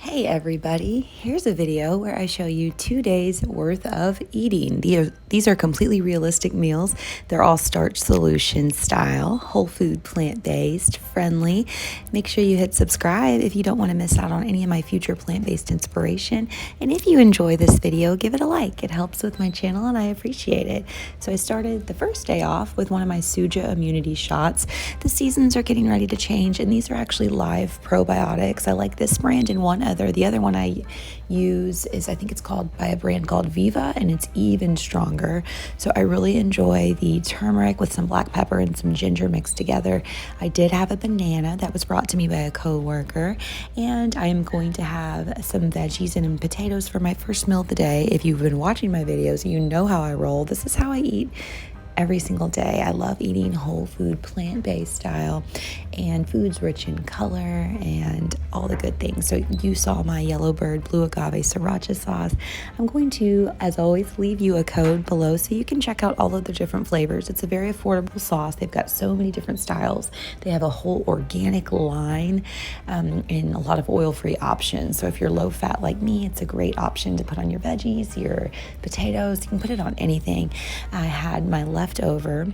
Hey everybody, here's a video where I show you 2 days worth of eating. These are completely realistic meals. They're all Starch Solution style, whole food, plant-based, friendly. Make sure you hit subscribe if you don't want to miss out on any of my future plant-based inspiration. And if you enjoy this video, give it a like. It helps with my channel and I appreciate it. So I started the first day off with one of my Suja immunity shots. The seasons are getting ready to change and these are actually live probiotics. I like this brand and one other. The other one I use is, I think it's called by a brand called Viva, and it's even stronger. So I really enjoy the turmeric with some black pepper and some ginger mixed together. I did have a banana that was brought to me by a coworker, and I am going to have some veggies and potatoes for my first meal of the day. If you've been watching my videos, you know how I roll. This is how I eat every single day. I love eating whole food, plant-based style, and foods rich in color and all the good things. So you saw my yellow bird blue agave sriracha sauce. I'm going to, as always, leave you a code below so you can check out all of the different flavors. It's a very affordable sauce. They've got so many different styles. They have a whole organic line and a lot of oil-free options. So if you're low fat like me, it's a great option to put on your veggies, your potatoes. You can put it on anything. I had my leftover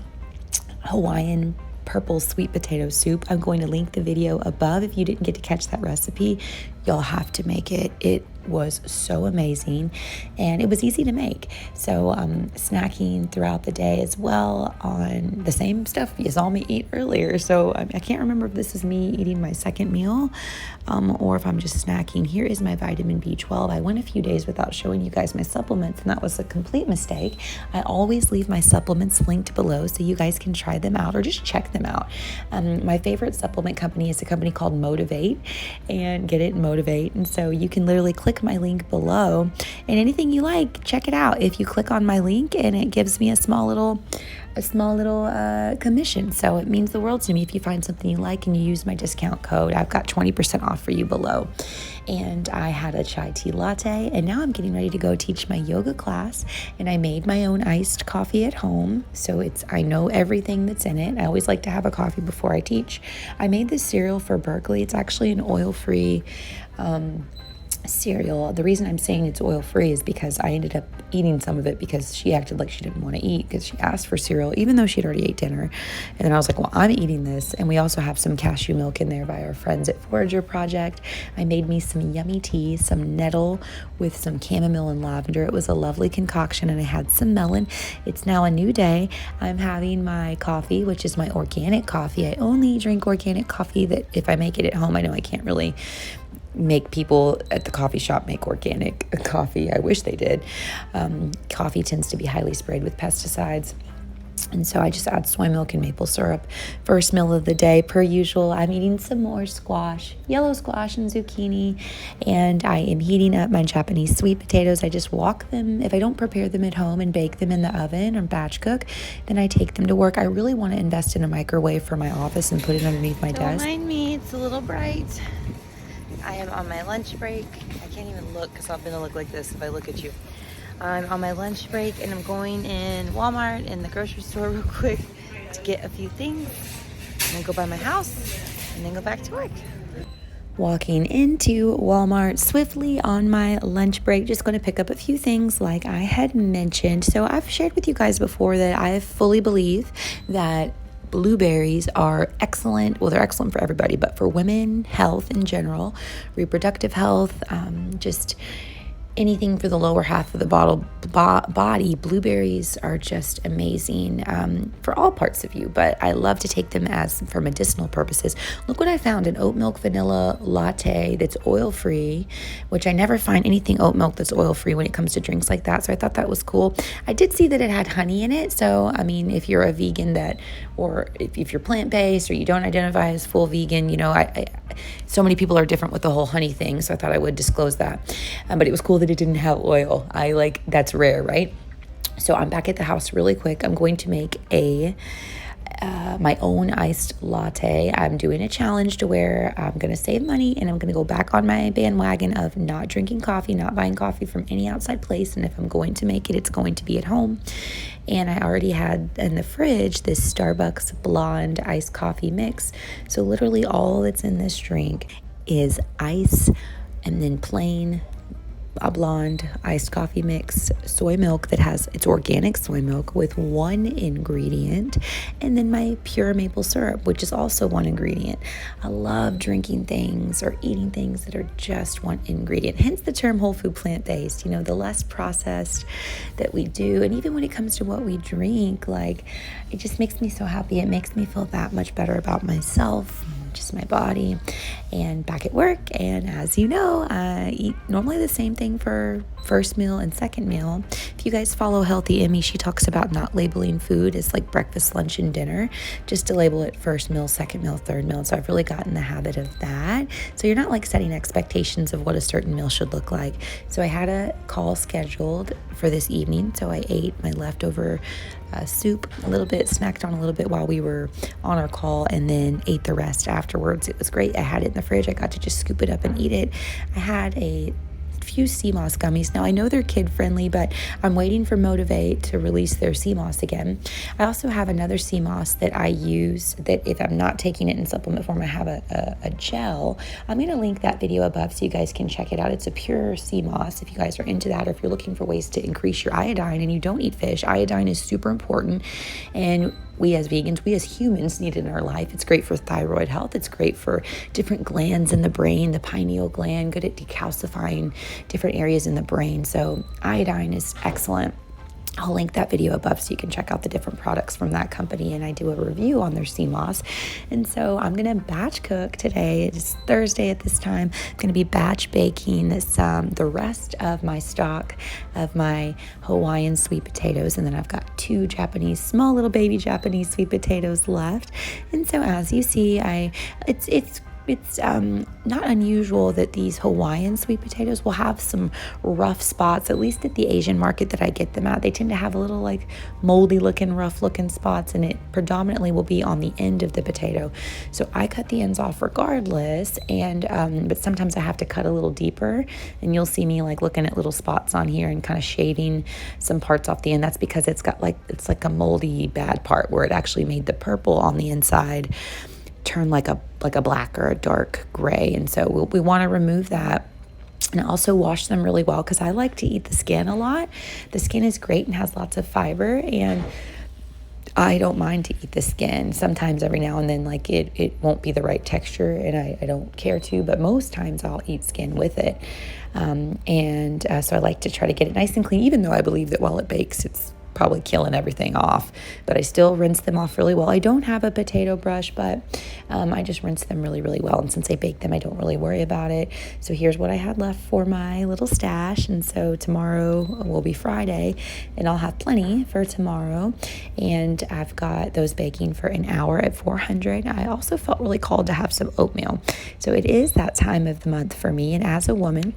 Hawaiian purple sweet potato soup. I'm going to link the video above. If you didn't get to catch that recipe, you'll have to make it. It was so amazing and it was easy to make. So snacking throughout the day as well on the same stuff you saw me eat earlier. So I can't remember if this is me eating my second meal or if I'm just snacking. Here is my vitamin B12. I went a few days without showing you guys my supplements and that was a complete mistake. I always leave my supplements linked below so you guys can try them out or just check them out. My favorite supplement company is a company called Motivate, and get it, Motivate. And so you can literally click my link below and anything you like, check it out. If you click on my link, and it gives me a small little commission. So it means the world to me if you find something you like and you use my discount code. I've got 20% off for you below. And I had a chai tea latte, and now I'm getting ready to go teach my yoga class, and I made my own iced coffee at home. So I know everything that's in it. I always like to have a coffee before I teach. I made this cereal for Berkeley. It's actually an oil-free cereal. The reason I'm saying it's oil-free is because I ended up eating some of it because she acted like she didn't want to eat because she asked for cereal even though she'd already ate dinner. And then I was like, well, I'm eating this. And we also have some cashew milk in there by our friends at Forager Project. I made me some yummy tea, some nettle with some chamomile and lavender. It was a lovely concoction, and I had some melon. It's now a new day. I'm having my coffee, which is my organic coffee. I only drink organic coffee that if I make it at home. I know I can't really make people at the coffee shop make organic coffee. I wish they did. Coffee tends to be highly sprayed with pesticides. And so I just add soy milk and maple syrup. First meal of the day, per usual, I'm eating some more squash, yellow squash and zucchini, and I am heating up my Japanese sweet potatoes. I just walk them. If I don't prepare them at home and bake them in the oven or batch cook, then I take them to work. I really want to invest in a microwave for my office and put it underneath my desk. Don't mind me, it's a little bright. I am on my lunch break. I can't even look because I'm going to look like this if I look at you. I'm on my lunch break and I'm going in Walmart and the grocery store real quick to get a few things and then go by my house and then go back to work. Walking into Walmart swiftly on my lunch break, just going to pick up a few things like I had mentioned. So I've shared with you guys before that I fully believe that blueberries are excellent. Well, they're excellent for everybody, but for women, health in general, reproductive health, just anything for the lower half of the body, blueberries are just amazing for all parts of you, but I love to take them as for medicinal purposes. Look what I found, an oat milk vanilla latte that's oil-free, which I never find anything oat milk that's oil-free when it comes to drinks like that, so I thought that was cool. I did see that it had honey in it, so I mean, if you're a vegan or if you're plant-based or you don't identify as full vegan, you know, so many people are different with the whole honey thing, so I thought I would disclose that. But it was cool that it didn't have oil. That's rare, right? So I'm back at the house really quick. I'm going to make my own iced latte. I'm doing a challenge to where I'm going to save money and I'm going to go back on my bandwagon of not drinking coffee, not buying coffee from any outside place. And if I'm going to make it, it's going to be at home. And I already had in the fridge this Starbucks blonde iced coffee mix. So literally all that's in this drink is ice and then plain a blonde iced coffee mix, soy milk that has it's organic soy milk with one ingredient, and then my pure maple syrup, which is also one ingredient. I love drinking things or eating things that are just one ingredient, hence the term whole food plant-based. The less processed that we do, and even when it comes to what we drink, like, it just makes me so happy. It makes me feel that much better about myself, just my body. And back at work, and as you know, I eat normally the same thing for first meal and second meal. If you guys follow Healthy Emmy, she talks about not labeling food as like breakfast, lunch, and dinner, just to label it first meal, second meal, third meal. So I've really gotten the habit of that. So you're not like setting expectations of what a certain meal should look like. So I had a call scheduled for this evening, so I ate my leftover soup a little bit, snacked on a little bit while we were on our call, and then ate the rest afterwards. It was great. I had it in the fridge. I got to just scoop it up and eat it. I had a few sea moss gummies. Now I know they're kid friendly, but I'm waiting for Motivate to release their sea moss again. I also have another sea moss that I use that if I'm not taking it in supplement form, I have a gel. I'm going to link that video above so you guys can check it out. It's a pure sea moss if you guys are into that, or if you're looking for ways to increase your iodine and you don't eat fish. Iodine is super important, and we as vegans, we as humans need it in our life. It's great for thyroid health. It's great for different glands in the brain, the pineal gland, good at decalcifying different areas in the brain. So iodine is excellent. I'll link that video above so you can check out the different products from that company, and I do a review on their sea moss. And so I'm going to batch cook today. It's Thursday at this time. I'm going to be batch baking the rest of my stock of my Hawaiian sweet potatoes, and then I've got two small little baby Japanese sweet potatoes left. And so as you see, it's not unusual that these Hawaiian sweet potatoes will have some rough spots, at least at the Asian market that I get them at. They tend to have a little like moldy looking, rough looking spots, and it predominantly will be on the end of the potato. So I cut the ends off regardless, and but sometimes I have to cut a little deeper, and you'll see me like looking at little spots on here and kind of shaving some parts off the end. That's because it's like a moldy bad part where it actually made the purple on the inside turn like a black or a dark gray, and so we want to remove that. And also wash them really well, because I like to eat the skin a lot. The skin is great and has lots of fiber, and I don't mind to eat the skin. Sometimes every now and then, like it won't be the right texture, and I don't care to, but most times I'll eat skin with it. So I like to try to get it nice and clean, even though I believe that while it bakes, it's probably killing everything off, but I still rinse them off really well. I don't have a potato brush, but I just rinse them really, really well. And since I bake them, I don't really worry about it. So here's what I had left for my little stash. And so tomorrow will be Friday, and I'll have plenty for tomorrow. And I've got those baking for an hour at 400. I also felt really called to have some oatmeal. So it is that time of the month for me. And as a woman,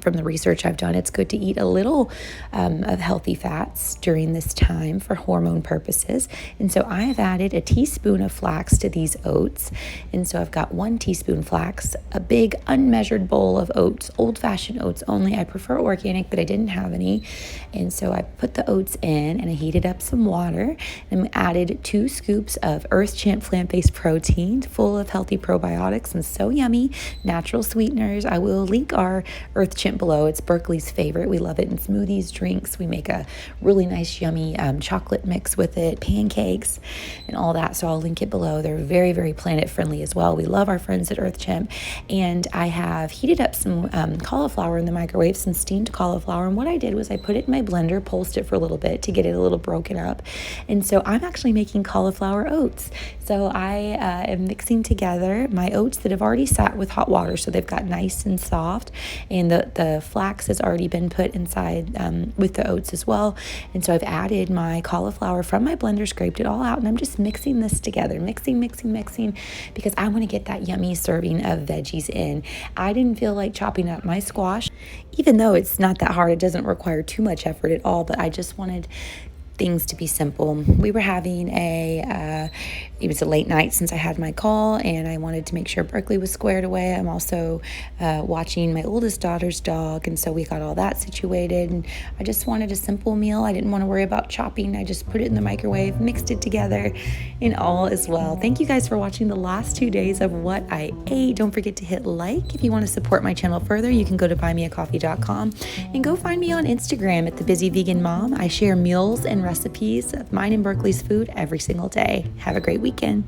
from the research I've done, it's good to eat a little of healthy fats during this time for hormone purposes. And so I have added a teaspoon of flax to these oats. And so I've got 1 teaspoon flax, a big unmeasured bowl of oats, old-fashioned oats only. I prefer organic, but I didn't have any. And so I put the oats in, and I heated up some water, and added 2 scoops of Earth Champ plant-based protein, full of healthy probiotics and so yummy, natural sweeteners. I will link our Earth Champ below. It's Berkeley's favorite. We love it in smoothies, drinks. We make a really nice, yummy chocolate mix with it, pancakes, and all that. So I'll link it below. They're very, very planet friendly as well. We love our friends at Earth Champ. And I have heated up some cauliflower in the microwave, some steamed cauliflower. And what I did was I put it in my blender, pulsed it for a little bit to get it a little broken up. And so I'm actually making cauliflower oats. So I am mixing together my oats that have already sat with hot water, so they've got nice and soft, and the flax has already been put inside with the oats as well. And so I've added my cauliflower from my blender, scraped it all out, and I'm just mixing this together, mixing, because I want to get that yummy serving of veggies in. I didn't feel like chopping up my squash, even though it's not that hard. It doesn't require too much effort at all, but I just wanted things to be simple. We were having it was a late night since I had my call, and I wanted to make sure Berkeley was squared away. I'm also watching my oldest daughter's dog, and so we got all that situated, and I just wanted a simple meal. I didn't want to worry about chopping. I just put it in the microwave, mixed it together, and all is well. Thank you guys for watching the last 2 days of what I ate. Don't forget to hit like. If you want to support my channel further, you can go to buymeacoffee.com and go find me on Instagram at The Busy Vegan Mom. I share meals and recipes of mine and Berkeley's food every single day. Have a great weekend.